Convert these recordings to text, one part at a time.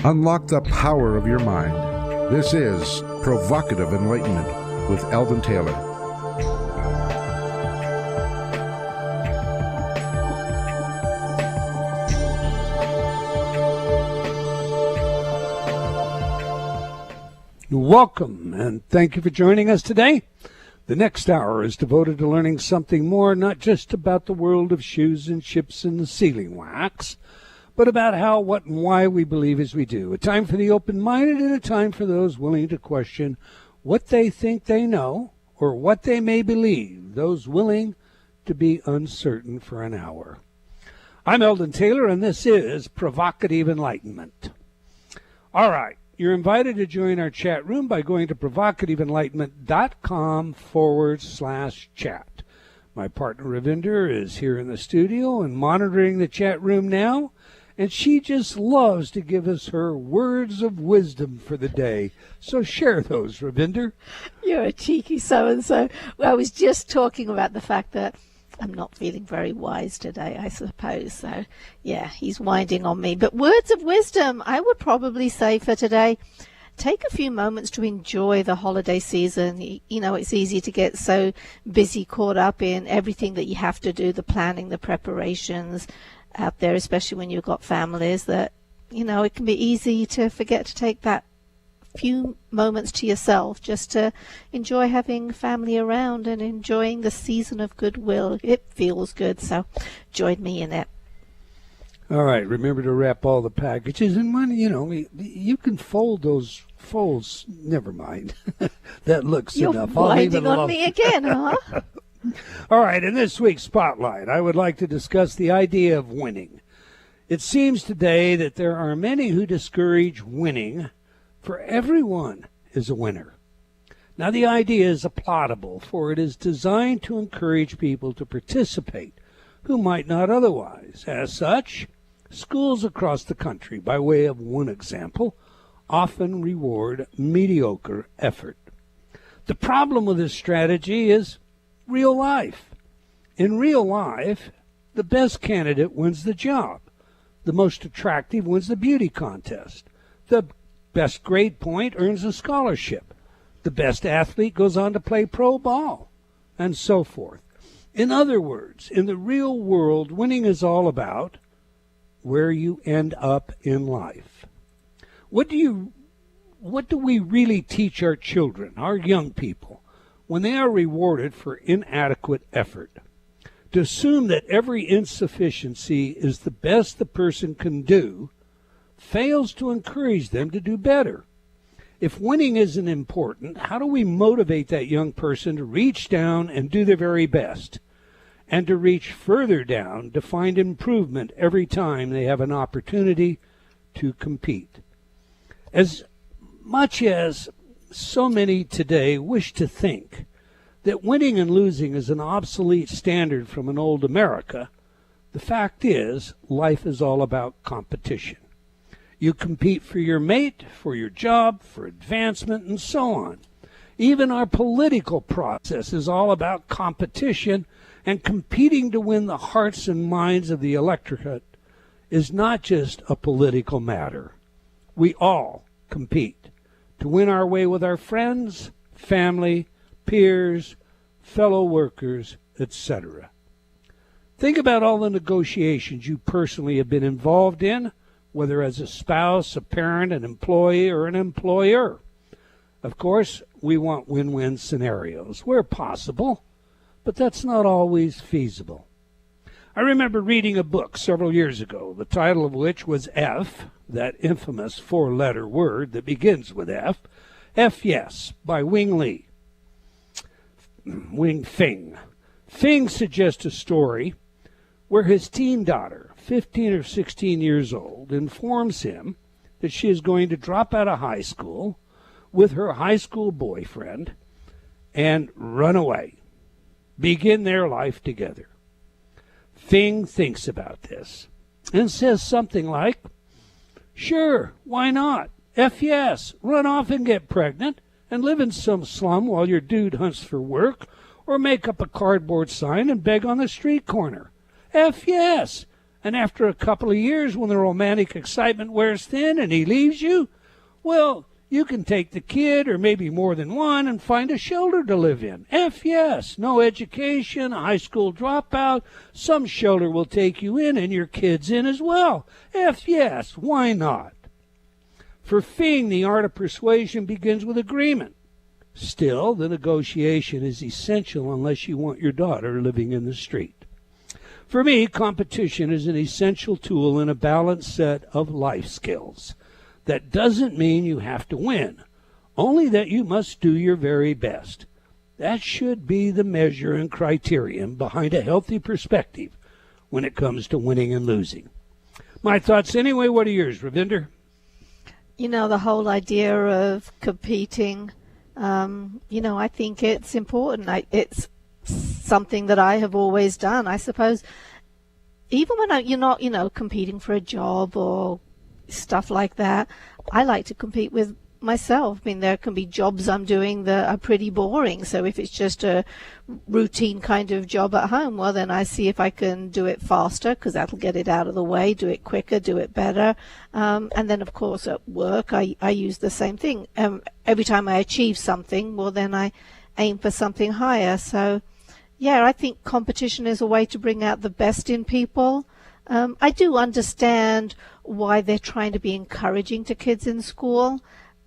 Unlock the power of your mind. This is Provocative Enlightenment with Eldon Taylor. Welcome, and thank you for joining us today. The next hour is devoted to learning something more, not just about the world of shoes and ships and the sealing wax, but about how, what, and why we believe as we do. A time for the open-minded and a time for those willing to question what they think they know or what they may believe, those willing to be uncertain for an hour. I'm Eldon Taylor, and this is Provocative Enlightenment. All right. You're invited to join our chat room by going to provocativeenlightenment.com/chat. My partner Ravinder is here in the studio and monitoring the chat room now, and she just loves to give us her words of wisdom for the day. So share those, Ravinder. You're a cheeky so-and-so. Well, I was just talking about the fact that I'm not feeling very wise today, I suppose. So, yeah, he's winding on me. But words of wisdom, I would probably say for today, take a few moments to enjoy the holiday season. You know, it's easy to get so busy, caught up in everything that you have to do, the planning, the preparations out there, especially when you've got families, that, you know, it can be easy to forget to take that few moments to yourself just to enjoy having family around and enjoying the season of goodwill. It feels good, so join me in it. All right, remember to wrap all the packages, and when you can fold those folds. Never mind. That looks You're enough. I'll leave it winding on alone. me again, huh? All right, in this week's Spotlight, I would like to discuss the idea of winning. It seems today that there are many who discourage winning, for everyone is a winner. Now, the idea is applaudable, for it is designed to encourage people to participate who might not otherwise. As such, schools across the country, by way of one example, often reward mediocre effort. The problem with this strategy is real life. In real life, the best candidate wins the job. The most attractive wins the beauty contest. The best grade point earns a scholarship. The best athlete goes on to play pro ball, and so forth. In other words, in the real world, winning is all about where you end up in life. What do we really teach our children, our young people, when they are rewarded for inadequate effort? To assume that every insufficiency is the best the person can do fails to encourage them to do better. If winning isn't important, how do we motivate that young person to reach down and do their very best, and to reach further down to find improvement every time they have an opportunity to compete? As much as so many today wish to think that winning and losing is an obsolete standard from an old America, the fact is life is all about competition. You compete for your mate, for your job, for advancement, and so on. Even our political process is all about competition, and competing to win the hearts and minds of the electorate is not just a political matter. We all compete to win our way with our friends, family, peers, fellow workers, etc. Think about all the negotiations you personally have been involved in, whether as a spouse, a parent, an employee, or an employer. Of course, we want win-win scenarios where possible, but that's not always feasible. I remember reading a book several years ago, the title of which was F, that infamous four-letter word that begins with F, F Yes, by Wing Fing. Fing suggests a story where his teen daughter, 15 or 16 years old, informs him that she is going to drop out of high school with her high school boyfriend and run away, begin their life together. Fing thinks about this and says something like, "Sure, why not? F yes, run off and get pregnant and live in some slum while your dude hunts for work, or make up a cardboard sign and beg on the street corner. F yes, And after a couple of years, when the romantic excitement wears thin and he leaves you, well, you can take the kid, or maybe more than one, and find a shelter to live in. Yes, no education, a high school dropout, some shelter will take you in and your kids in as well. Yes, why not? For Fing, the art of persuasion begins with agreement. Still, the negotiation is essential unless you want your daughter living in the street. For me, competition is an essential tool in a balanced set of life skills. That doesn't mean you have to win, only that you must do your very best. That should be the measure and criterion behind a healthy perspective when it comes to winning and losing. My thoughts anyway. What are yours, Ravinder? You know, the whole idea of competing, I think it's important. It's something that I have always done. I suppose even when you're not, competing for a job or stuff like that, I like to compete with myself. I mean, there can be jobs I'm doing that are pretty boring. So if it's just a routine kind of job at home, well, then I see if I can do it faster, because that'll get it out of the way, do it quicker, do it better. And then, of course, at work, I use the same thing. Every time I achieve something, well, then I aim for something higher. So, yeah, I think competition is a way to bring out the best in people. I do understand why they're trying to be encouraging to kids in school.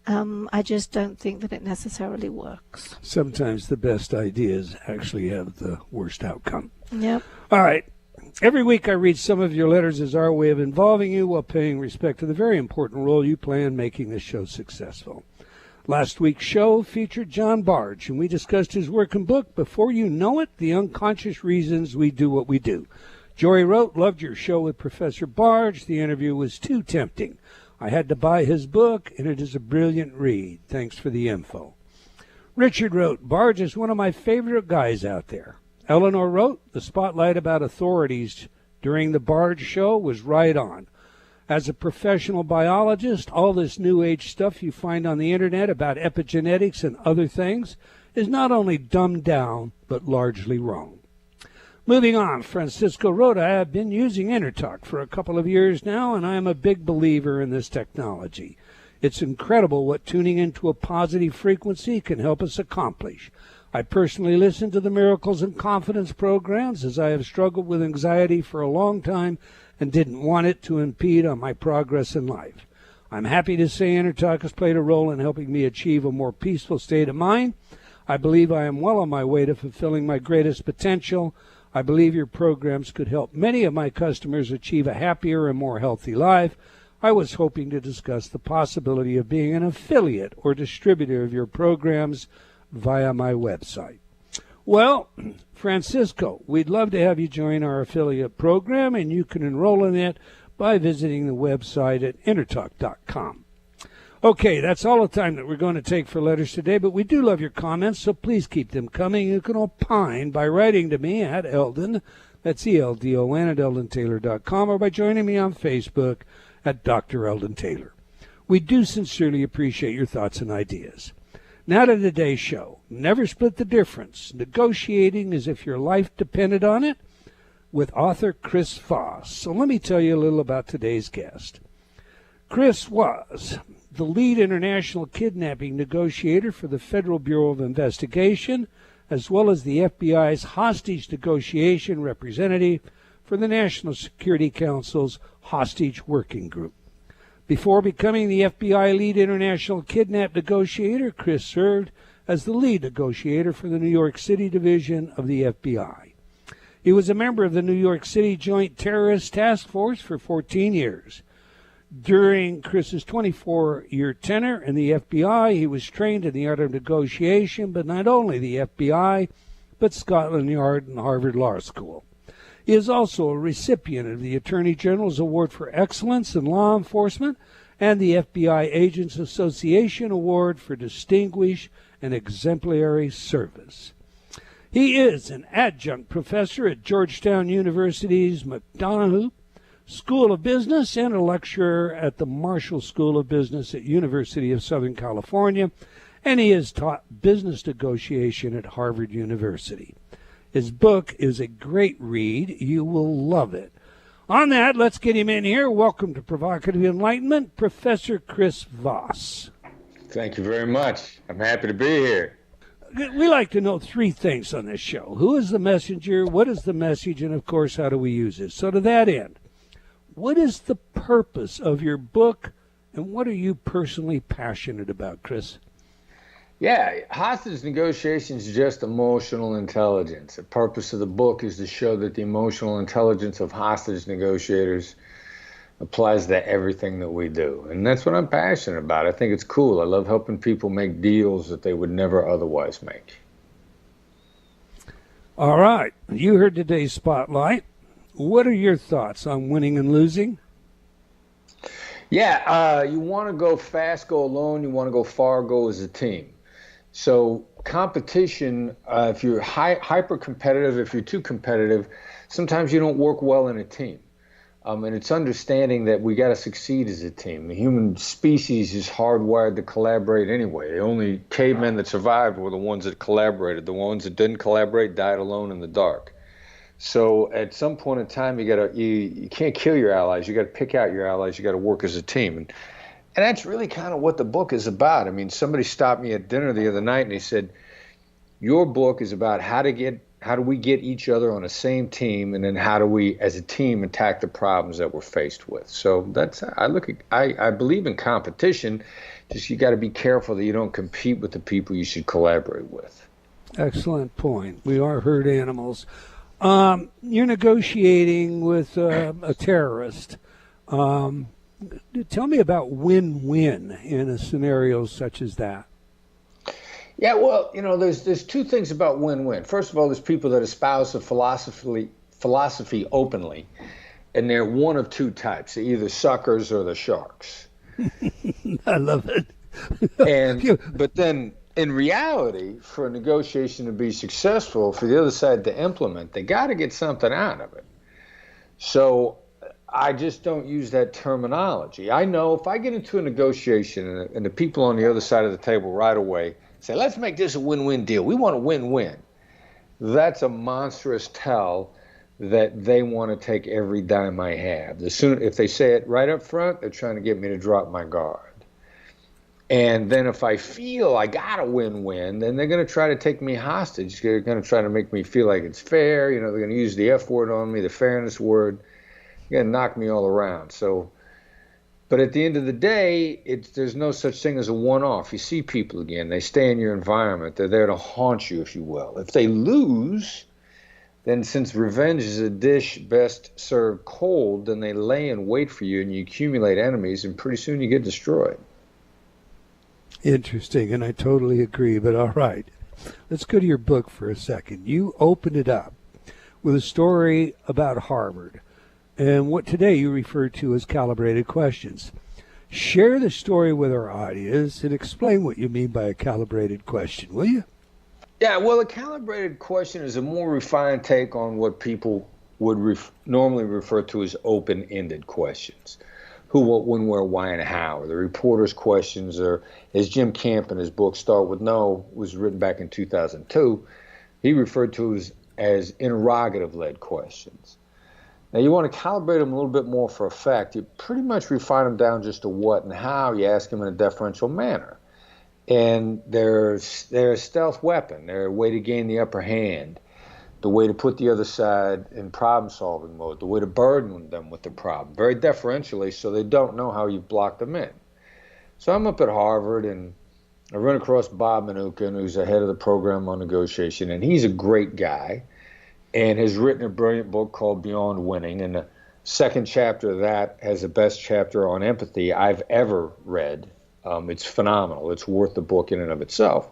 I just don't think that it necessarily works. Sometimes the best ideas actually have the worst outcome. Yep. All right. Every week I read some of your letters as our way of involving you while paying respect to the very important role you play in making this show successful. Last week's show featured John Barge, and we discussed his work and book, Before You Know It, The Unconscious Reasons We Do What We Do. Jory wrote, loved your show with Professor Barge. The interview was too tempting. I had to buy his book, and it is a brilliant read. Thanks for the info. Richard wrote, Barge is one of my favorite guys out there. Eleanor wrote, the spotlight about authorities during the Barge show was right on. As a professional biologist, all this new age stuff you find on the internet about epigenetics and other things is not only dumbed down, but largely wrong. Moving on, Francisco wrote, I have been using InnerTalk for a couple of years now, and I am a big believer in this technology. It's incredible what tuning into a positive frequency can help us accomplish. I personally listen to the Miracles and Confidence programs as I have struggled with anxiety for a long time and didn't want it to impede on my progress in life. I'm happy to say InnerTalk has played a role in helping me achieve a more peaceful state of mind. I believe I am well on my way to fulfilling my greatest potential. I believe your programs could help many of my customers achieve a happier and more healthy life. I was hoping to discuss the possibility of being an affiliate or distributor of your programs via my website. Well, Francisco, we'd love to have you join our affiliate program, and you can enroll in it by visiting the website at intertalk.com. Okay, that's all the time that we're going to take for letters today, but we do love your comments, so please keep them coming. You can opine by writing to me at Eldon, that's ELDON, at eldontaylor.com, or by joining me on Facebook at Dr. Eldon Taylor. We do sincerely appreciate your thoughts and ideas. Now to today's show. Never split the difference. Negotiating as if your life depended on it, with author Chris Voss. So let me tell you a little about today's guest. Chris was the lead international kidnapping negotiator for the Federal Bureau of Investigation, as well as the FBI's hostage negotiation representative for the National Security Council's Hostage Working Group. Before becoming the FBI lead international kidnap negotiator, Chris served as the lead negotiator for the New York City division of the FBI. He was a member of the New York City Joint Terrorist Task Force for 14 years. During Chris's 24-year tenure in the FBI, he was trained in the art of negotiation, but not only the FBI, but Scotland Yard and Harvard Law School. He is also a recipient of the Attorney General's Award for Excellence in Law Enforcement and the FBI Agents Association Award for Distinguished and Exemplary Service. He is an adjunct professor at Georgetown University's McDonough School of Business and a lecturer at the Marshall School of Business at University of Southern California, and he has taught business negotiation at Harvard University. His book is a great read. You will love it. On that, let's get him in here. Welcome to Provocative Enlightenment, Professor Chris Voss. Thank you very much. I'm happy to be here. We like to know three things on this show. Who is the messenger? What is the message? And, of course, how do we use it? So to that end, what is the purpose of your book, and what are you personally passionate about, Chris? Yeah, hostage negotiations is just emotional intelligence. The purpose of the book is to show that the emotional intelligence of hostage negotiators applies to everything that we do. And that's what I'm passionate about. I think it's cool. I love helping people make deals that they would never otherwise make. All right. You heard today's spotlight. What are your thoughts on winning and losing? Yeah, you want to go fast, go alone. You want to go far, go as a team. So competition, if you're hyper competitive, if you're too competitive, sometimes you don't work well in a team. And it's understanding that we got to succeed as a team. The human species is hardwired to collaborate anyway. The only cavemen that survived were the ones that collaborated. The ones that didn't collaborate died alone in the dark. So at some point in time, you can't kill your allies. You got to pick out your allies. You got to work as a team. And that's really kind of what the book is about. I mean, somebody stopped me at dinner the other night and they said, your book is about how do we get each other on the same team, and then how do we as a team attack the problems that we're faced with. So I believe in competition, just you got to be careful that you don't compete with the people you should collaborate with. Excellent point. We are herd animals. You're negotiating with a terrorist. Tell me about win-win in a scenario such as that. Yeah, well, there's two things about win-win. First of all, there's people that espouse the philosophy openly, and they're one of two types. They're either suckers or the sharks. I love it. But then, in reality, for a negotiation to be successful, for the other side to implement, they got to get something out of it. So I just don't use that terminology. I know if I get into a negotiation and the people on the other side of the table right away say, let's make this a win-win deal. We want a win-win. That's a monstrous tell that they want to take every dime I have. If they say it right up front, they're trying to get me to drop my guard. And then if I feel I got a win-win, then they're going to try to take me hostage. They're going to try to make me feel like it's fair. They're going to use the F word on me, the fairness word. They're going to knock me all around. But at the end of the day, there's no such thing as a one-off. You see people again. They stay in your environment. They're there to haunt you, if you will. If they lose, then since revenge is a dish best served cold, then they lay in wait for you and you accumulate enemies, and pretty soon you get destroyed. Interesting, and I totally agree. But all right, let's go to your book for a second. You opened it up with a story about Harvard and what today you refer to as calibrated questions. Share the story with our audience and explain what you mean by a calibrated question, will you? Yeah, well, a calibrated question is a more refined take on what people would normally refer to as open-ended questions. Who, what, when, where, why, and how. The reporter's questions are, as Jim Camp in his book Start With No was written back in 2002, he referred to as interrogative-led questions. Now, you want to calibrate them a little bit more for effect. You pretty much refine them down just to what and how. You ask them in a deferential manner. And they're a stealth weapon. They're a way to gain the upper hand, the way to put the other side in problem-solving mode, the way to burden them with the problem, very deferentially, so they don't know how you've blocked them in. So I'm up at Harvard, and I run across Bob Mnookin, who's the head of the program on negotiation, and he's a great guy and has written a brilliant book called Beyond Winning, and the second chapter of that has the best chapter on empathy I've ever read. It's phenomenal. It's worth the book in and of itself.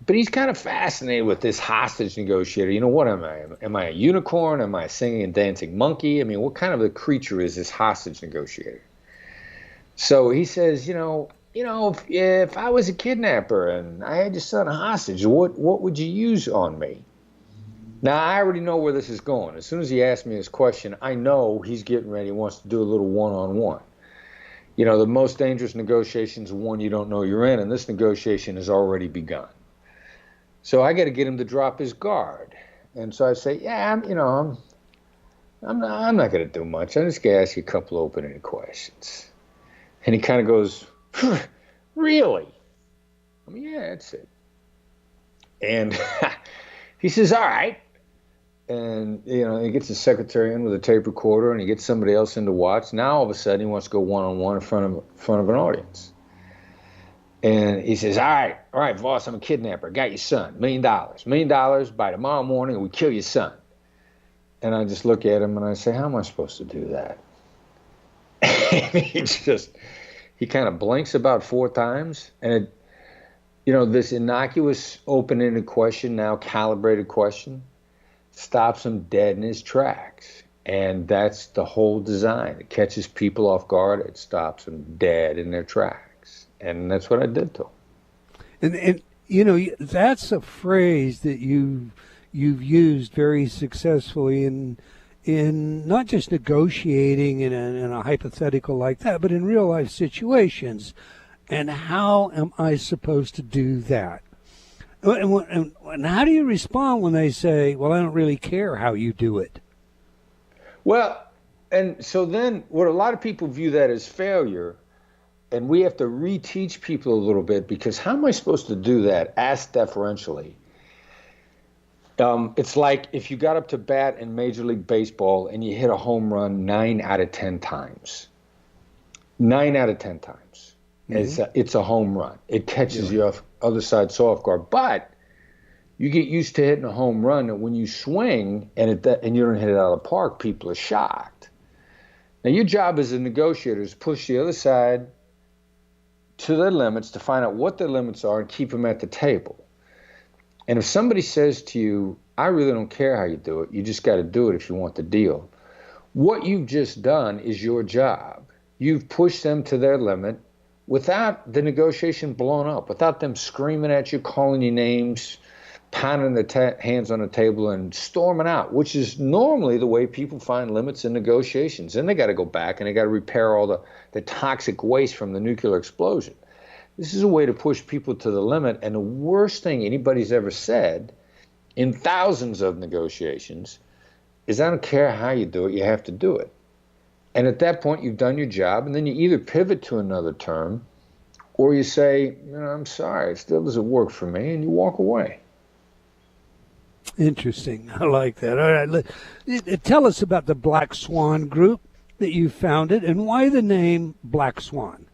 But he's kind of fascinated with this hostage negotiator. What am I? Am I a unicorn? Am I a singing and dancing monkey? I mean, what kind of a creature is this hostage negotiator? So he says, if I was a kidnapper and I had your son a hostage, what would you use on me? Now, I already know where this is going. As soon as he asked me this question, I know he's getting ready. He wants to do a little one-on-one. The most dangerous negotiation is one you don't know you're in, and this negotiation has already begun. So I got to get him to drop his guard. And so I say, yeah, I'm not going to do much. I'm just going to ask you a couple open-ended questions. And he kind of goes, really? I mean, yeah, that's it. And he says, all right. And, he gets his secretary in with a tape recorder, and he gets somebody else in to watch. Now, all of a sudden, he wants to go one-on-one in front of an audience. And he says, all right, Voss, I'm a kidnapper. I got your son, $1 million. $1 million by tomorrow morning, and we kill your son. And I just look at him, and I say, how am I supposed to do that? And he kind of blinks about 4 times, and this innocuous open-ended question, now calibrated question, stops him dead in his tracks. And that's the whole design. It catches people off guard. It stops them dead in their tracks. And that's what I did to him. And that's a phrase that you've used very successfully in not just negotiating in a hypothetical like that, but in real life situations. And how am I supposed to do that? And how do you respond when they say, well, I don't really care how you do it? Well, and so then what a lot of people view that as failure, and we have to reteach people a little bit, because how am I supposed to do that? Ask deferentially. It's like if you got up to bat in Major League Baseball and you hit a home run 9 out of 10 times. 9 out of 10 times. Mm-hmm. It's a home run. It catches you off other side off guard. But you get used to hitting a home run, and when you swing and you don't hit it out of the park, people are shocked. Now, your job as a negotiator is to push the other side to their limits, to find out what their limits are and keep them at the table. And if somebody says to you, I really don't care how you do it, you just got to do it if you want the deal, what you've just done is your job. You've pushed them to their limit without the negotiation blown up, without them screaming at you, calling you names, pounding their hands on the table and storming out, which is normally the way people find limits in negotiations. Then they got to go back and they got to repair all the toxic waste from the nuclear explosion. This is a way to push people to the limit. And the worst thing anybody's ever said in thousands of negotiations is, I don't care how you do it, you have to do it. And at that point, you've done your job, and then you either pivot to another term, or you say, I'm sorry, it still doesn't work for me, and you walk away. Interesting. I like that. All right. Tell us about the Black Swan Group that you founded, and why the name Black Swan?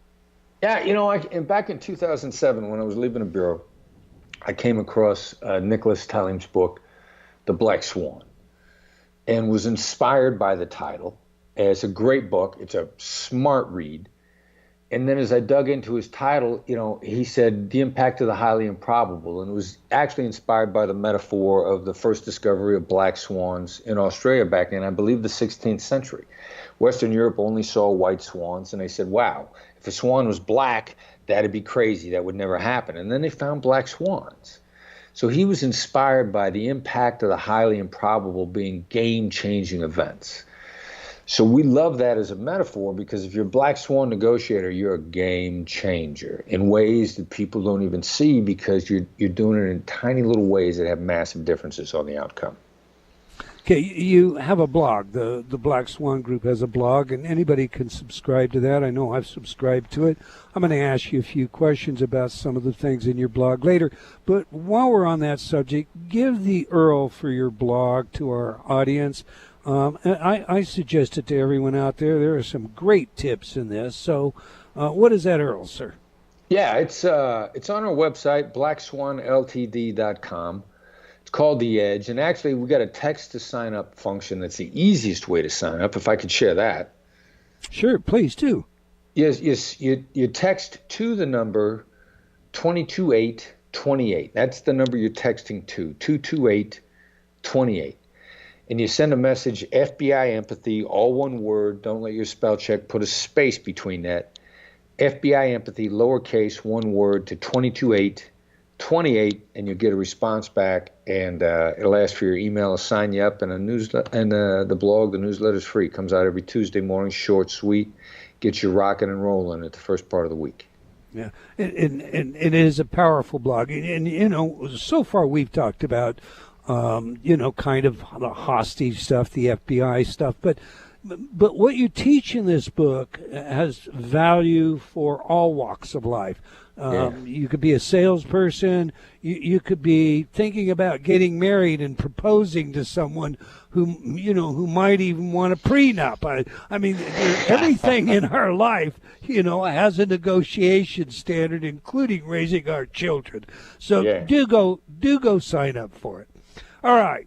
Yeah, back in 2007, when I was leaving the Bureau, I came across Nicholas Talim's book, The Black Swan, and was inspired by the title. It's a great book. It's a smart read. And then as I dug into his title, he said the impact of the highly improbable, and it was actually inspired by the metaphor of the first discovery of black swans in Australia back in, I believe, the 16th century. Western Europe only saw white swans, and they said, wow, if a swan was black, that'd be crazy. That would never happen. And then they found black swans. So he was inspired by the impact of the highly improbable being game-changing events. So we love that as a metaphor, because if you're a black swan negotiator, you're a game changer in ways that people don't even see, because you're doing it in tiny little ways that have massive differences on the outcome. Okay, you have a blog. The Black Swan Group has a blog, and anybody can subscribe to that. I know I've subscribed to it. I'm going to ask you a few questions about some of the things in your blog later. But while we're on that subject, give the URL for your blog to our audience. I suggest it to everyone out there. There are some great tips in this. So what is that URL, sir? Yeah, it's on our website, blackswanltd.com. It's called The Edge. And actually, we got a text to sign up function that's the easiest way to sign up, if I could share that. Sure, please do. Yes, you text to the number 22828. That's the number you're texting to, 22828. And you send a message, FBI empathy, all one word. Don't let your spell check put a space between that. FBI empathy, lowercase, one word, to 22828, and you'll get a response back. And it'll ask for your email. I'll sign you up. And a newsletter, and the blog, the newsletter's free. Comes out every Tuesday morning, short, sweet. Gets you rocking and rolling at the first part of the week. Yeah, and it is a powerful blog. And so far we've talked about kind of the hostage stuff, the FBI stuff. But what you teach in this book has value for all walks of life. You could be a salesperson. You could be thinking about getting married and proposing to someone who might even want a prenup. I mean, everything in our life, has a negotiation standard, including raising our children. So do go sign up for it. All right.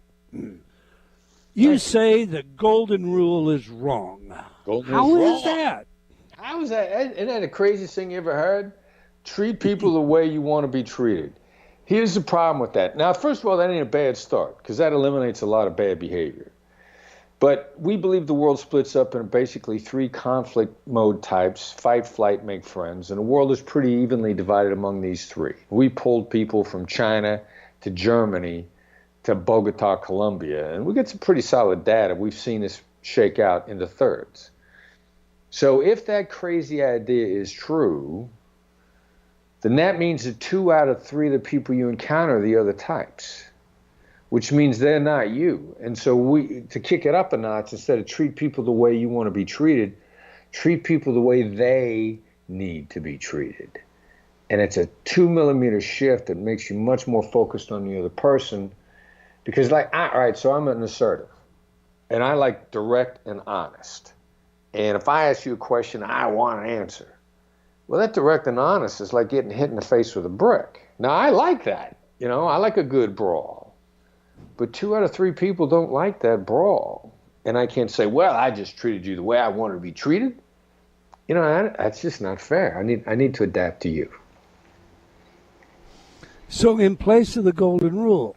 You say the golden rule is wrong. How is that? How is that? Isn't that the craziest thing you ever heard? Treat people the way you want to be treated. Here's the problem with that. Now, first of all, that ain't a bad start, because that eliminates a lot of bad behavior. But we believe the world splits up in basically 3 conflict mode types: fight, flight, make friends. And the world is pretty evenly divided among these 3. We pulled people from China to Germany to Bogota, Colombia, and we get some pretty solid data. We've seen this shake out into thirds. So if that crazy idea is true, then that means that 2 out of 3 of the people you encounter are the other types, which means they're not you. And so to kick it up a notch, instead of treat people the way you want to be treated, treat people the way they need to be treated. And it's a 2-millimeter shift that makes you much more focused on the other person. Because all right, so I'm an assertive, and I like direct and honest. And if I ask you a question, I want an answer. Well, that direct and honest is like getting hit in the face with a brick. Now, I like that. I like a good brawl. But 2 out of 3 people don't like that brawl. And I can't say, well, I just treated you the way I wanted to be treated. That's just not fair. I need to adapt to you. So in place of the golden rule,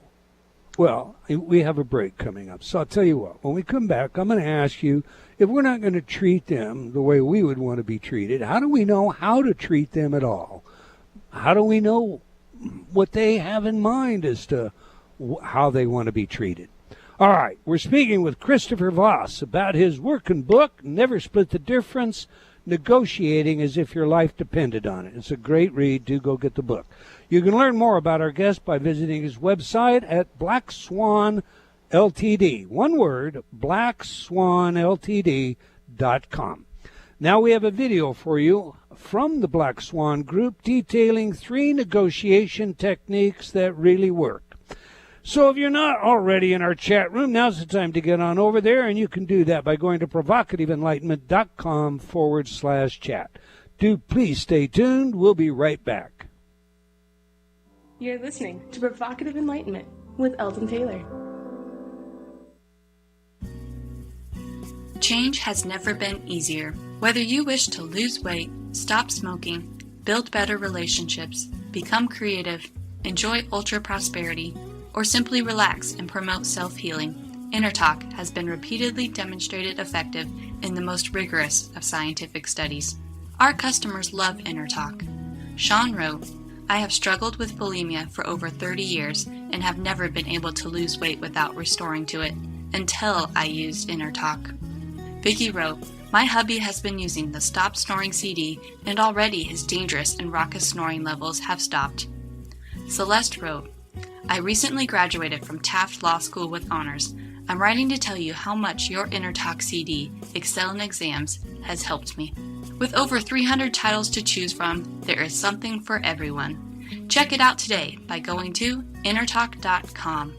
well, we have a break coming up. So I'll tell you what, when we come back, I'm going to ask you, if we're not going to treat them the way we would want to be treated, how do we know how to treat them at all? How do we know what they have in mind as to how they want to be treated? All right, we're speaking with Christopher Voss about his working book, Never Split the Difference, Negotiating as If Your Life Depended on It. It's a great read. Do go get the book. You can learn more about our guest by visiting his website at Black Swan Ltd. One word, blackswanltd.com. Now we have a video for you from the Black Swan Group detailing 3 negotiation techniques that really work. So if you're not already in our chat room, now's the time to get on over there, and you can do that by going to provocativeenlightenment.com/chat. Do please stay tuned. We'll be right back. You're listening to Provocative Enlightenment with Eldon Taylor. Change has never been easier. Whether you wish to lose weight, stop smoking, build better relationships, become creative, enjoy ultra prosperity, or simply relax and promote self-healing, Inner Talk has been repeatedly demonstrated effective in the most rigorous of scientific studies. Our customers love Inner Talk. Sean wrote, I have struggled with bulimia for over 30 years and have never been able to lose weight without restoring to it until I used Inner Talk. Vicky wrote, my hubby has been using the Stop Snoring CD and already his dangerous and raucous snoring levels have stopped. Celeste wrote, I recently graduated from Taft Law School with honors. I'm writing to tell you how much your Inner Talk CD, Excel in Exams, has helped me. With over 300 titles to choose from, there is something for everyone. Check it out today by going to innertalk.com.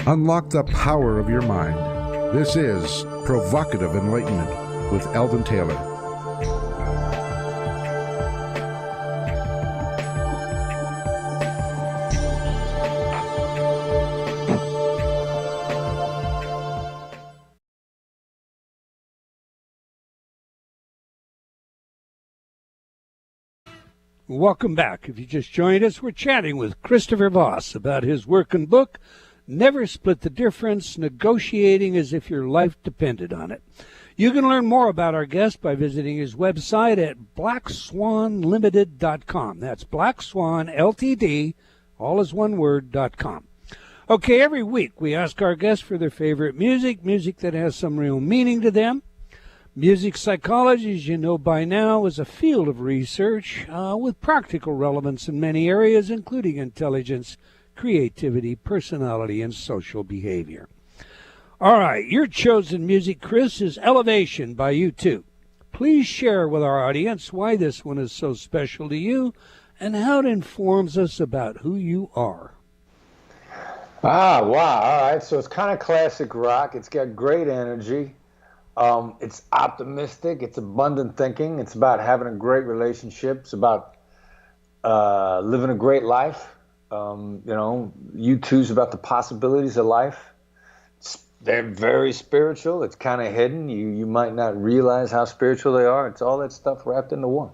Unlock the power of your mind. This is Provocative Enlightenment with Eldon Taylor. Welcome back. If you just joined us, we're chatting with Christopher Voss about his working book, Never Split the Difference, Negotiating as If Your Life Depended on It. You can learn more about our guest by visiting his website at blackswanlimited.com. That's blackswanltd, all is one word, .com. Okay, every week we ask our guests for their favorite music that has some real meaning to them. Music psychology, as you know by now, is a field of research with practical relevance in many areas, including intelligence, creativity, personality, and social behavior. All right, your chosen music, Chris, is Elevation by U2. Please share with our audience why this one is so special to you and how it informs us about who you are. Ah, wow. All right. So it's kind of classic rock. It's got great energy. It's optimistic. It's abundant thinking. It's about having a great relationship. It's about living a great life. U2's about the possibilities of life. They're very spiritual. It's kind of hidden. You might not realize how spiritual they are. It's all that stuff wrapped into one.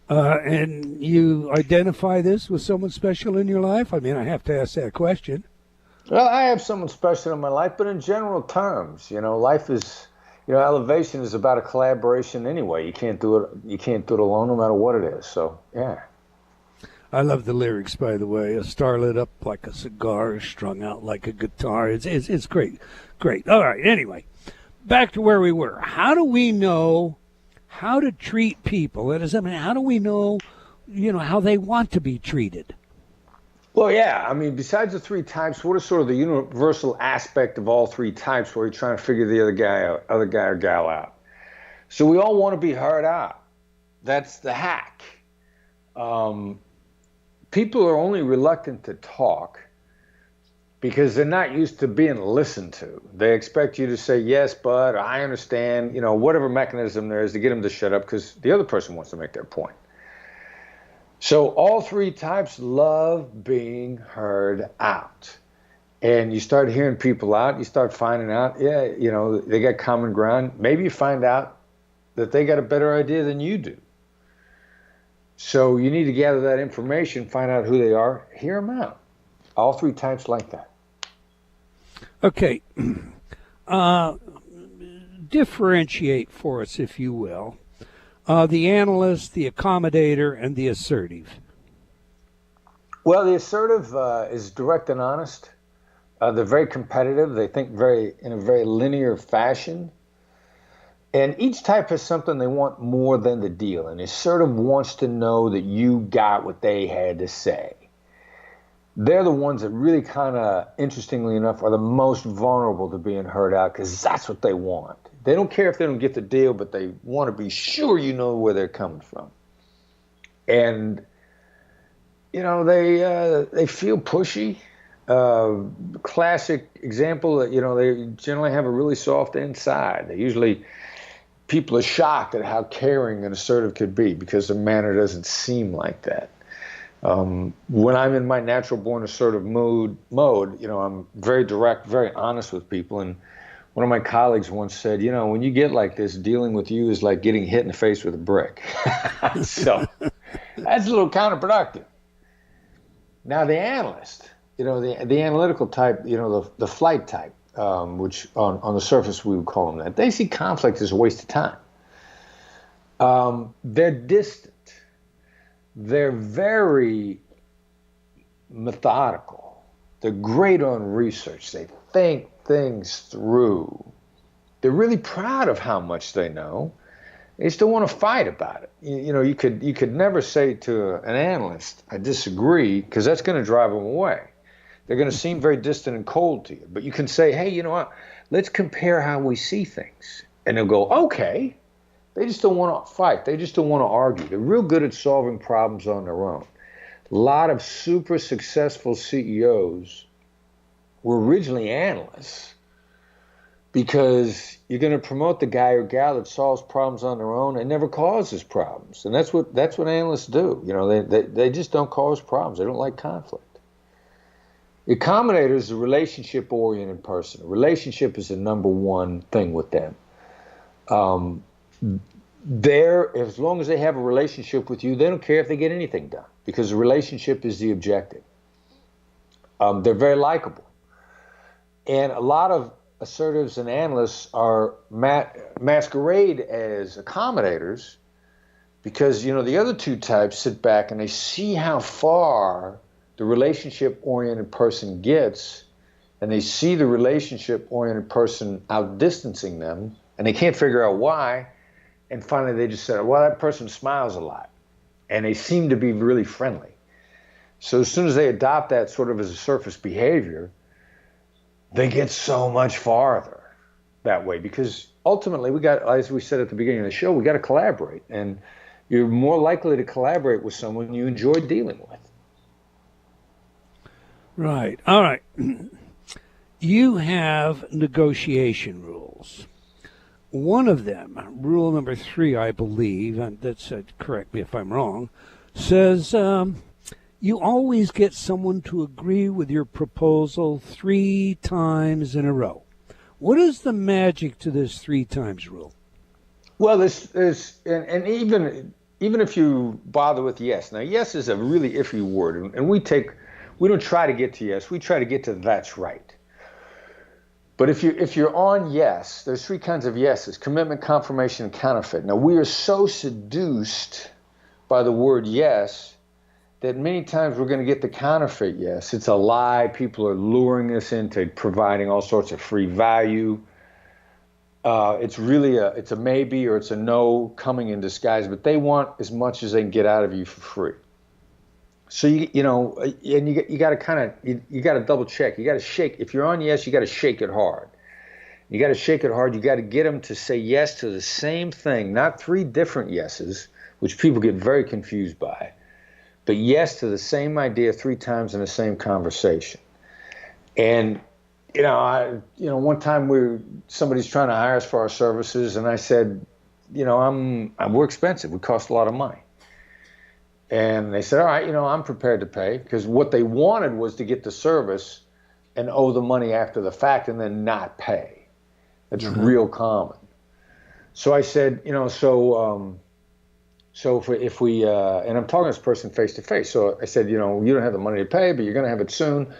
And you identify this with someone special in your life? I mean, I have to ask that question. Well, I have someone special in my life, but in general terms, life is, elevation is about a collaboration anyway. You can't do it alone, no matter what it is. So, yeah. I love the lyrics, by the way. A star lit up like a cigar, strung out like a guitar. It's great. Great. All right. Anyway, back to where we were. How do we know how to treat people? That is, how do we know, how they want to be treated? Well, yeah. I mean, besides the three types, what is sort of the universal aspect of all three types where you're trying to figure the other guy or gal out? So we all want to be heard out. That's the hack. People are only reluctant to talk because they're not used to being listened to. They expect you to say, yes, but I understand, whatever mechanism there is to get them to shut up because the other person wants to make their point. So all three types love being heard out. And you start hearing people out, you start finding out, they got common ground. Maybe you find out that they got a better idea than you do. So you need to gather that information, find out who they are, hear them out. All three types like that. Okay. Differentiate for us, if you will, the analyst, the accommodator, and the assertive. Well, the assertive is direct and honest. They're very competitive. They think in a very linear fashion. And each type has something they want more than the deal. And the assertive wants to know that you got what they had to say. They're the ones that really kind of, interestingly enough, are the most vulnerable to being heard out because that's what they want. They don't care if they don't get the deal, but they want to be sure you know where they're coming from. And, they feel pushy. Classic example, they generally have a really soft inside. People are shocked at how caring and assertive could be because their manner doesn't seem like that. When I'm in my natural born assertive mode, I'm very direct, very honest with people. And one of my colleagues once said, when you get like this, dealing with you is like getting hit in the face with a brick. So that's a little counterproductive. Now the analyst, the analytical type, the flight type, which on the surface we would call them that. They see conflict as a waste of time. They're distant. They're very methodical. They're great on research. They think things through. They're really proud of how much they know. They still want to fight about it. You could never say to an analyst, I disagree, because that's going to drive them away. They're going to seem very distant and cold to you. But you can say, hey, you know what? Let's compare how we see things. And they'll go, okay. They just don't want to fight. They just don't want to argue. They're real good at solving problems on their own. A lot of super successful CEOs were originally analysts because you're going to promote the guy or gal that solves problems on their own and never causes problems. And that's what analysts do. They just don't cause problems. They don't like conflict. The accommodator is a relationship-oriented person. A relationship is the number one thing with them. As long as they have a relationship with you, they don't care if they get anything done because the relationship is the objective. They're very likable. And a lot of assertives and analysts are masquerade as accommodators because, the other two types sit back and they see how far the relationship-oriented person gets, and they see the relationship-oriented person outdistancing them, And they can't figure out why. And finally they just said, well, that person smiles a lot. And they seem to be really friendly. So as soon as they adopt that sort of as a surface behavior, they get so much farther that way. Because ultimately, we got, as we said at the beginning of the show, we got to collaborate. And you're more likely to collaborate with someone you enjoy dealing with. Right. All right. You have negotiation rules. One of them, rule number 3, I believe, and that's correct me if I'm wrong, says you always get someone to agree with your proposal 3 times in a row. What is the magic to this 3 times rule? Well, and even if you bother with yes. Now, yes is a really iffy word, and we don't try to get to yes. We try to get to that's right. But if you're on yes, there's 3 kinds of yeses: commitment, confirmation, and counterfeit. Now, we are so seduced by the word yes that many times we're going to get the counterfeit yes. It's a lie. People are luring us into providing all sorts of free value. It's really it's a maybe or it's a no coming in disguise, but they want as much as they can get out of you for free. So you know, and you got to you got to double check. You got to shake. If you're on yes, you got to shake it hard. You got to shake it hard. You got to get them to say yes to the same thing, not 3 different yeses, which people get very confused by, but yes to the same idea 3 times in the same conversation. And one time somebody's trying to hire us for our services, and I said, we're expensive. We cost a lot of money. And they said, all right, I'm prepared to pay, because what they wanted was to get the service and owe the money after the fact and then not pay. That's real common. So I said, so if we and I'm talking to this person face to face. So I said, you don't have the money to pay, but you're going to have it soon.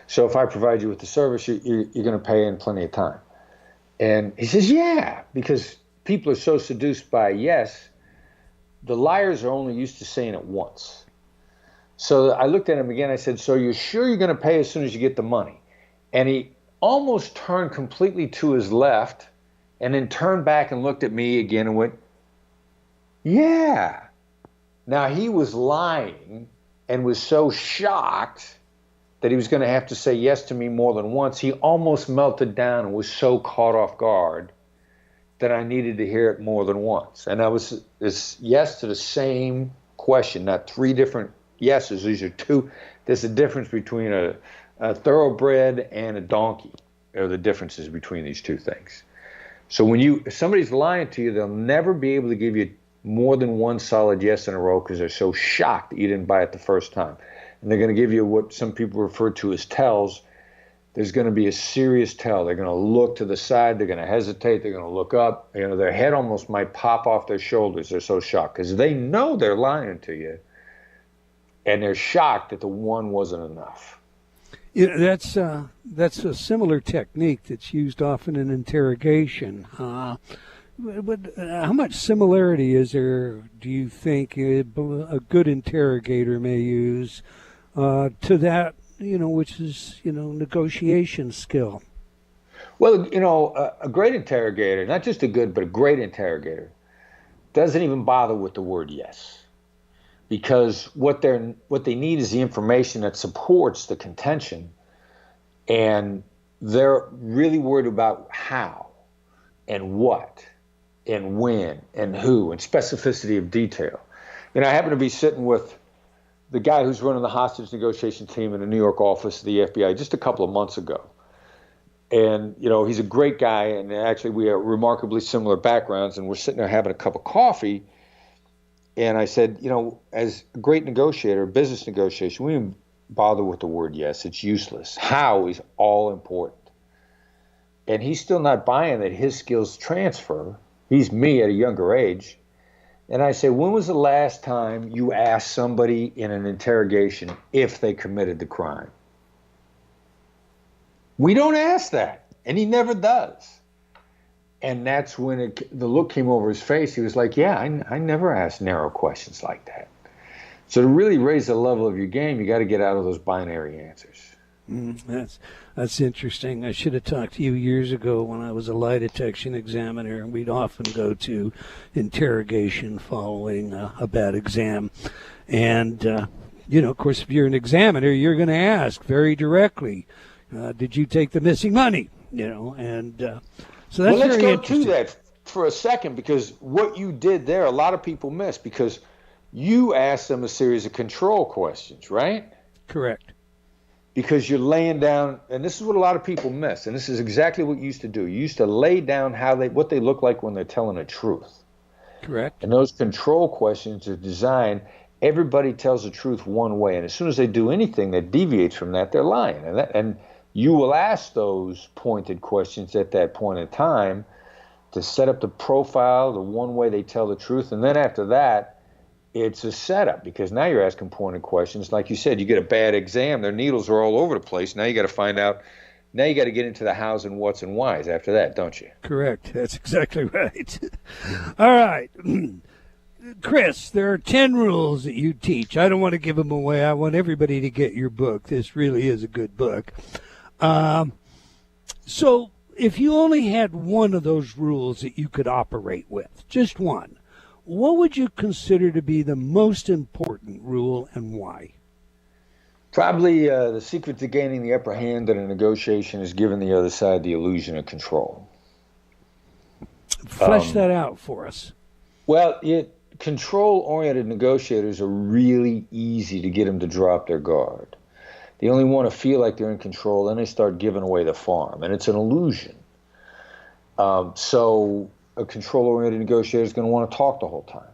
So if I provide you with the service, you're going to pay in plenty of time. And he says, yeah, because people are so seduced by yes. The liars are only used to saying it once. So I looked at him again. I said, so you're sure you're going to pay as soon as you get the money? And he almost turned completely to his left and then turned back and looked at me again and went, yeah. Now, he was lying and was so shocked that he was going to have to say yes to me more than once. He almost melted down and was so caught off guard that I needed to hear it more than once. And I was this yes to the same question, not 3 different yeses. These are 2. There's a difference between a thoroughbred and a donkey, are the differences between these 2 things. So if somebody's lying to you, they'll never be able to give you more than 1 solid yes in a row because they're so shocked that you didn't buy it the first time. And they're going to give you what some people refer to as tells. There's going to be a serious tell. They're going to look to the side. They're going to hesitate. They're going to look up. Their head almost might pop off their shoulders. They're so shocked because they know they're lying to you, and they're shocked that the 1 wasn't enough. That's a similar technique that's used often in interrogation. But how much similarity is there, do you think, a good interrogator may use to that? Which is, negotiation skill. Well, a great interrogator, not just a good, but a great interrogator, doesn't even bother with the word yes. Because what they need is the information that supports the contention. And they're really worried about how and what and when and who and specificity of detail. I happen to be sitting with the guy who's running the hostage negotiation team in the New York office of the FBI just a couple of months ago. And, he's a great guy, and actually we have remarkably similar backgrounds, and we're sitting there having a cup of coffee, and I said, as a great negotiator, business negotiation, we don't bother with the word yes, it's useless. How is all important. And he's still not buying that his skills transfer. He's me at a younger age. And I say, when was the last time you asked somebody in an interrogation if they committed the crime? We don't ask that, and he never does. And that's when the look came over his face. He was like, yeah, I never ask narrow questions like that. So to really raise the level of your game, you got to get out of those binary answers. That's interesting. I should have talked to you years ago when I was a lie detection examiner, and we'd often go to interrogation following a bad exam. And, of course, if you're an examiner, you're going to ask very directly, did you take the missing money? So that's let's very go interesting. to that for a second, because what you did there, a lot of people miss, because you asked them a series of control questions, right? Correct. Because you're laying down, and this is what a lot of people miss, and this is exactly what you used to do. You used to lay down what they look like when they're telling the truth. Correct. And those control questions are designed, everybody tells the truth one way, and as soon as they do anything that deviates from that, they're lying. And you will ask those pointed questions at that point in time to set up the profile, the one way they tell the truth. And then after that, it's a setup, because now you're asking pointed questions. Like you said, you get a bad exam, their needles are all over the place. Now you got to find out, now you got to get into the hows and whats and whys after that, don't you? Correct. That's exactly right. All right. Chris, there are 10 rules that you teach. I don't want to give them away. I want everybody to get your book. This really is a good book. So if you only had one of those rules that you could operate with, just one, what would you consider to be the most important rule and why? Probably the secret to gaining the upper hand in a negotiation is giving the other side the illusion of control. Flesh that out for us. Well, control-oriented negotiators are really easy to get them to drop their guard. They only want to feel like they're in control, then they start giving away the farm, and it's an illusion. So a control-oriented negotiator is going to want to talk the whole time.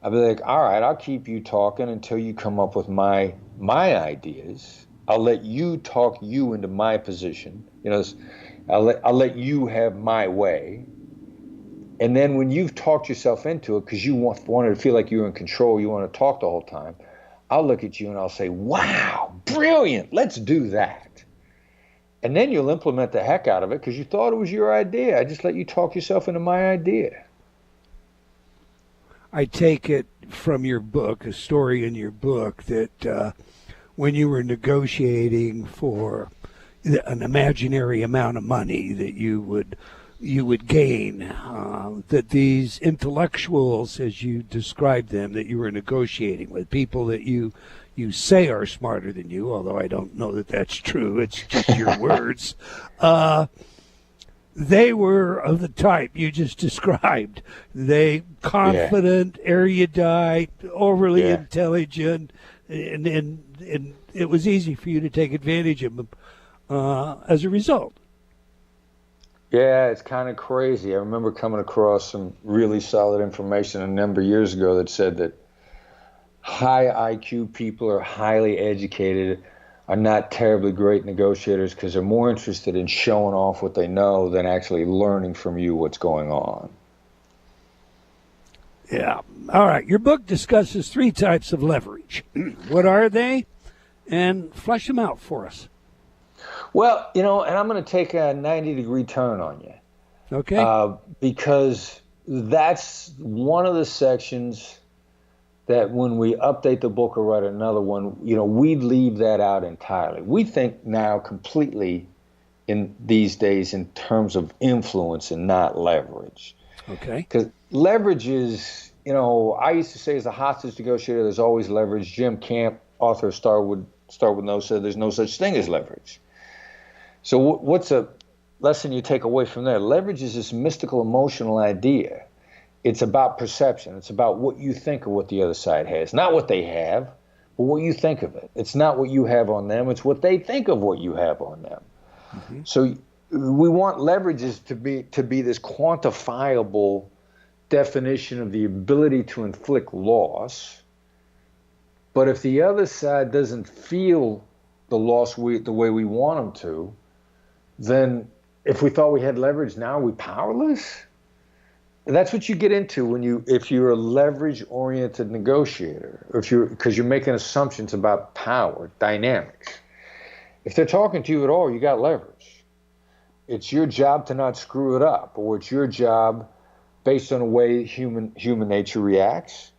I'll be like, all right, I'll keep you talking until you come up with my ideas. I'll let you talk you into my position. I'll let you have my way. And then when you've talked yourself into it, because you wanted to feel like you were in control, you want to talk the whole time, I'll look at you and I'll say, wow, brilliant, let's do that. And then you'll implement the heck out of it because you thought it was your idea. I just let you talk yourself into my idea. I take it from your book, a story in your book, that when you were negotiating for an imaginary amount of money that you would gain, that these intellectuals, as you described them, that you were negotiating with, people that you say are smarter than you, although I don't know that that's true, it's just your words, they were of the type you just described. They confident, erudite, overly intelligent, and it was easy for you to take advantage of them as a result. Yeah, it's kind of crazy. I remember coming across some really solid information a number of years ago that said that high IQ people or highly educated are not terribly great negotiators because they're more interested in showing off what they know than actually learning from you what's going on. Yeah. All right. Your book discusses 3 types of leverage. What are they? And flesh them out for us. Well, and I'm going to take a 90-degree turn on you. Okay. Because that's one of the sections that when we update the book or write another one, we'd leave that out entirely. We think now completely in these days in terms of influence and not leverage. Okay. Because leverage is, I used to say as a hostage negotiator, there's always leverage. Jim Camp, author of Start With No, said there's no such thing as leverage. So what's a lesson you take away from there? Leverage is this mystical, emotional idea. It's about perception. It's about what you think of what the other side has. Not what they have, but what you think of it. It's not what you have on them. It's what they think of what you have on them. Mm-hmm. So we want leverages to be this quantifiable definition of the ability to inflict loss. But if the other side doesn't feel the loss the way we want them to, then if we thought we had leverage, now are we powerless? That's what you get into if you're a leverage-oriented negotiator, or because you're making assumptions about power dynamics. If they're talking to you at all, you got leverage. It's your job to not screw it up, or it's your job, based on the way human nature reacts,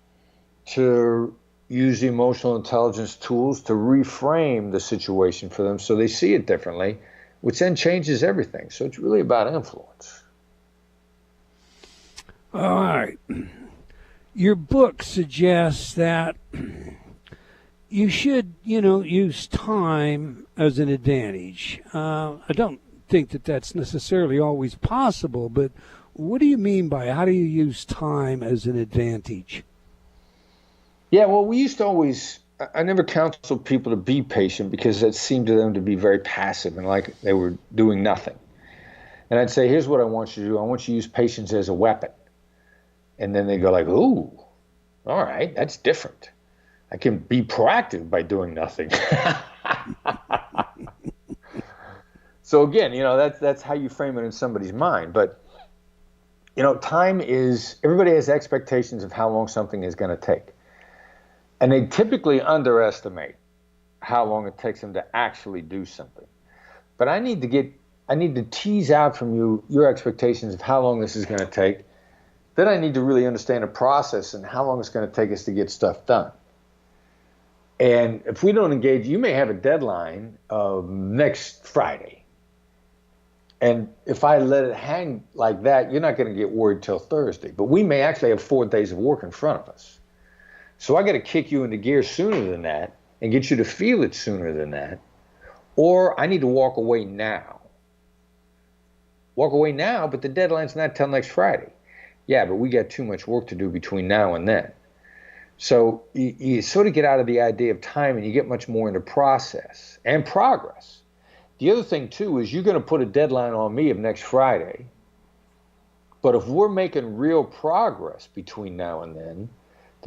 to use the emotional intelligence tools to reframe the situation for them so they see it differently, which then changes everything. So it's really about influence. All right. Your book suggests that you should, use time as an advantage. I don't think that that's necessarily always possible, but what do you mean by how do you use time as an advantage? Yeah, well, we used to always, I never counseled people to be patient because it seemed to them to be very passive and like they were doing nothing. And I'd say, here's what I want you to do. I want you to use patience as a weapon. And then they go like, ooh, all right, that's different. I can be proactive by doing nothing. So again, that's how you frame it in somebody's mind. But, time is, everybody has expectations of how long something is going to take. And they typically underestimate how long it takes them to actually do something. But I need to tease out from you your expectations of how long this is going to take. Then I need to really understand the process and how long it's going to take us to get stuff done. And if we don't engage, you may have a deadline of next Friday. And if I let it hang like that, you're not going to get worried till Thursday. But we may actually have 4 days of work in front of us. So I got to kick you into gear sooner than that and get you to feel it sooner than that. Or I need to walk away now. Walk away now, but the deadline's not till next Friday. Yeah, but we got too much work to do between now and then. So you sort of get out of the idea of time and you get much more into process and progress. The other thing, too, is you're going to put a deadline on me of next Friday. But if we're making real progress between now and then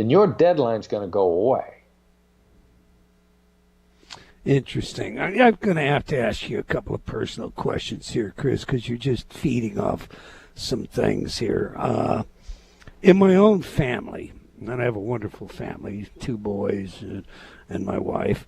your deadline's going to go away. Interesting. I'm going to have to ask you a couple of personal questions here, Chris, because you're just feeding off some things here. In my own family, and I have a wonderful family, 2 boys and my wife,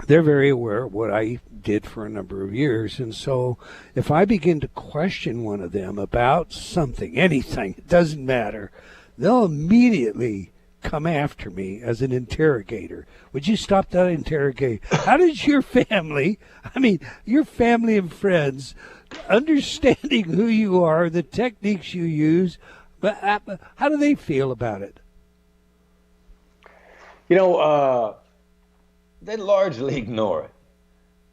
they're very aware of what I did for a number of years. And so if I begin to question one of them about something, anything, it doesn't matter, they'll immediately come after me as an interrogator. Would you stop that interrogation? How does your family and friends, understanding who you are, the techniques you use, but how do they feel about it? They largely ignore it.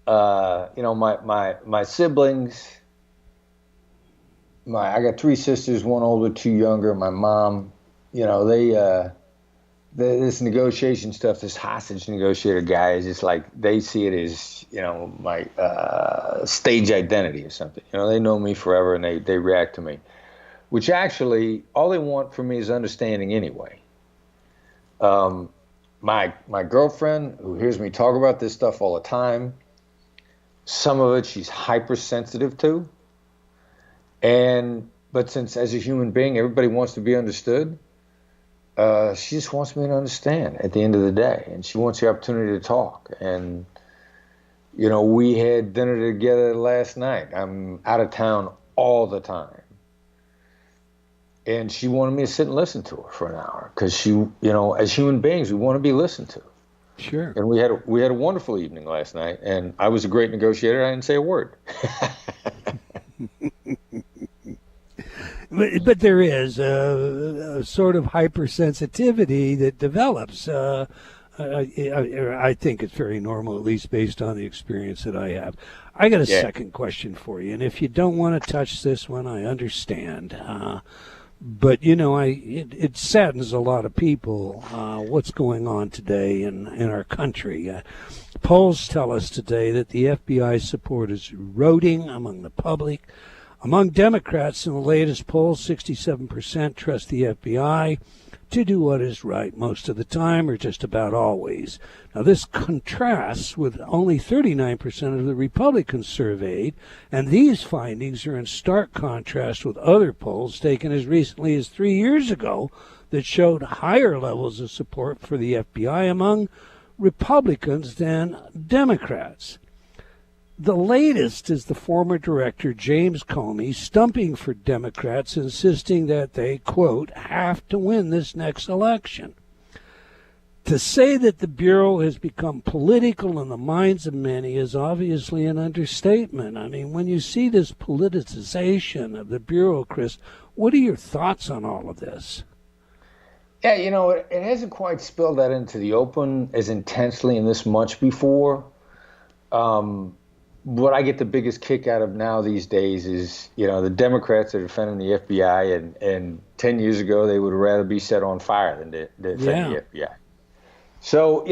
My siblings, I got 3 sisters, 1 older, 2 younger. My mom, this negotiation stuff, this hostage negotiator guy is just like, they see it as, my stage identity or something. They know me forever and they react to me, which actually all they want from me is understanding anyway. My girlfriend, who hears me talk about this stuff all the time, some of it she's hypersensitive to. But since as a human being, everybody wants to be understood, she just wants me to understand at the end of the day. And she wants the opportunity to talk. And, we had dinner together last night. I'm out of town all the time. And she wanted me to sit and listen to her for an hour because she, as human beings, we want to be listened to. Sure. And we had a wonderful evening last night, and I was a great negotiator. I didn't say a word. But there is a sort of hypersensitivity that develops. I think it's very normal, at least based on the experience that I have. I got a second question for you, and if you don't want to touch this one, I understand. But, it saddens a lot of people what's going on today in our country. Polls tell us today that the FBI's support is eroding among the public. Among Democrats in the latest poll, 67% trust the FBI to do what is right most of the time or just about always. Now, this contrasts with only 39% of the Republicans surveyed, and these findings are in stark contrast with other polls taken as recently as 3 years ago that showed higher levels of support for the FBI among Republicans than Democrats. The latest is the former director, James Comey, stumping for Democrats, insisting that they, quote, have to win this next election. To say that the Bureau has become political in the minds of many is obviously an understatement. I mean, when you see this politicization of the Bureau, Chris, what are your thoughts on all of this? Yeah, it hasn't quite spilled that into the open as intensely and this much before. What I get the biggest kick out of now these days is, the Democrats are defending the FBI, and 10 years ago they would rather be set on fire than defend the FBI. So,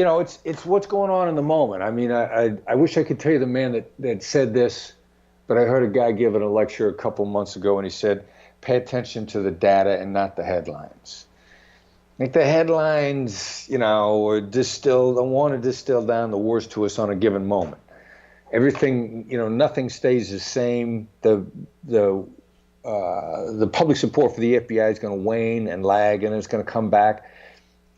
it's what's going on in the moment. I mean, I wish I could tell you the man that said this, but I heard a guy give it a lecture a couple months ago, and he said, pay attention to the data and not the headlines. I think the headlines, are distilled. I want to distill down the worst to us on a given moment. Everything, nothing stays the same. The public support for the FBI is going to wane and lag, and it's going to come back.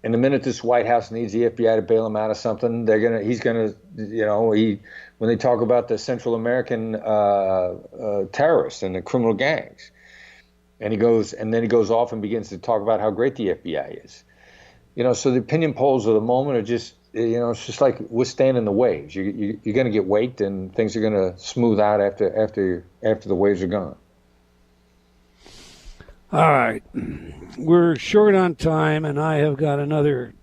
And the minute this White House needs the FBI to bail him out of something, when they talk about the Central American terrorists and the criminal gangs, and then he goes off and begins to talk about how great the FBI is. So the opinion polls of the moment are just, it's just like withstanding the waves. You're going to get waked, and things are going to smooth out after the waves are gone. All right. We're short on time, and I have got another,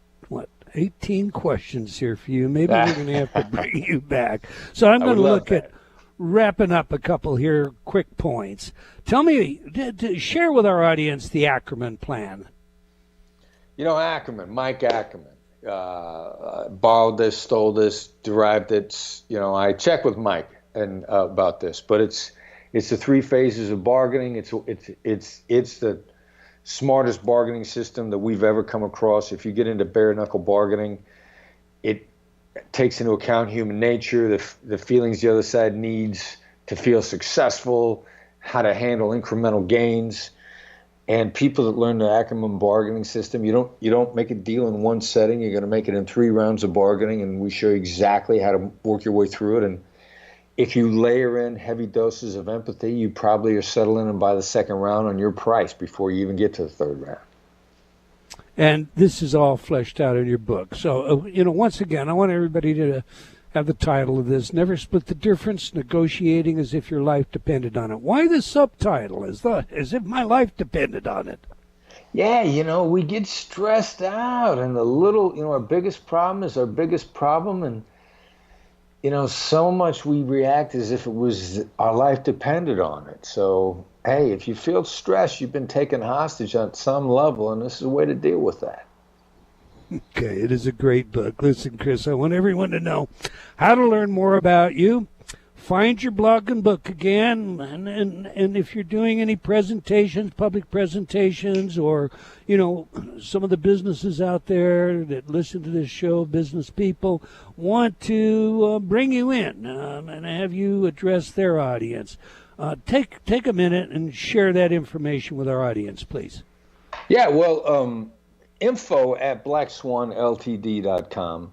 18 questions here for you. Maybe we're going to have to bring you back. So I'm going to look at wrapping up a couple here, quick points. Tell me, share with our audience the Ackerman plan. Mike Ackerman, borrowed this, stole this, derived it. I checked with Mike and about this, but it's the three phases of bargaining. It's the smartest bargaining system that we've ever come across. If you get into bare knuckle bargaining, it takes into account human nature, the feelings the other side needs to feel successful, how to handle incremental gains. And people that learn the Ackerman bargaining system, you don't make a deal in one setting. You're going to make it in 3 rounds of bargaining, and we show you exactly how to work your way through it. And if you layer in heavy doses of empathy, you probably are settling in by the second round on your price before you even get to the third round. And this is all fleshed out in your book. So, once again, I want everybody to have the title of this, Never Split the Difference, Negotiating as If Your Life Depended on It. Why the subtitle? As if my life depended on it. Yeah, we get stressed out, and our biggest problem is our biggest problem, and so much we react as if it was our life depended on it. So, hey, if you feel stressed, you've been taken hostage on some level, and this is a way to deal with that. Okay, it is a great book. Listen, Chris, I want everyone to know how to learn more about you. Find your blog and book again, and if you're doing any presentations, public presentations, or, some of the businesses out there that listen to this show, business people, want to bring you in and have you address their audience. Take a minute and share that information with our audience, please. Yeah, well, info@blackswanltd.com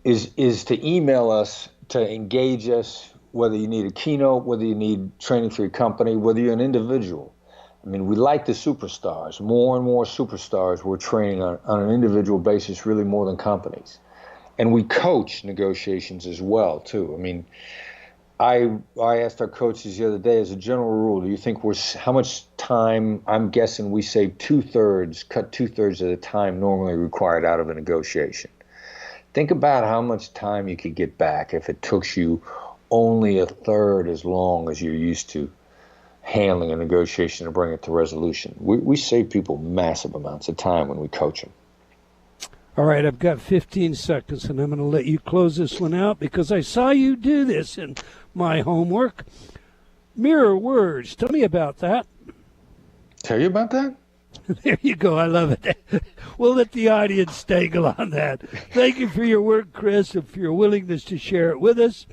is to email us, to engage us, whether you need a keynote, whether you need training for your company, whether you're an individual. I mean, we like the superstars. More and more superstars we're training on an individual basis, really more than companies. And we coach negotiations as well, too. I mean, I asked our coaches the other day, as a general rule, do you think how much time? I'm guessing we save cut 2/3 of the time normally required out of a negotiation. Think about how much time you could get back if it took you only 1/3 as long as you're used to handling a negotiation to bring it to resolution. We save people massive amounts of time when we coach them. All right, I've got 15 seconds, and I'm going to let you close this one out because I saw you do this in my homework. Mirror words. Tell me about that. Tell you about that? There you go. I love it. We'll let the audience tangle on that. Thank you for your work, Chris, and for your willingness to share it with us.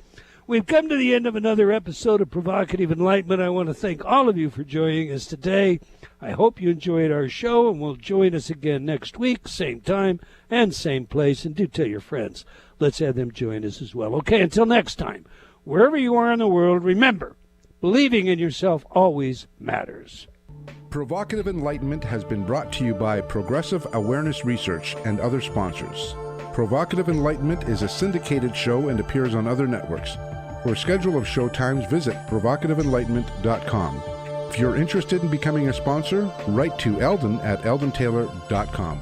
We've come to the end of another episode of Provocative Enlightenment. I want to thank all of you for joining us today. I hope you enjoyed our show, and will join us again next week, same time and same place. And do tell your friends. Let's have them join us as well. Okay, until next time, wherever you are in the world, remember, believing in yourself always matters. Provocative Enlightenment has been brought to you by Progressive Awareness Research and other sponsors. Provocative Enlightenment is a syndicated show and appears on other networks. For a schedule of show times, visit provocativeenlightenment.com. If you're interested in becoming a sponsor, write to Eldon at eldontaylor.com.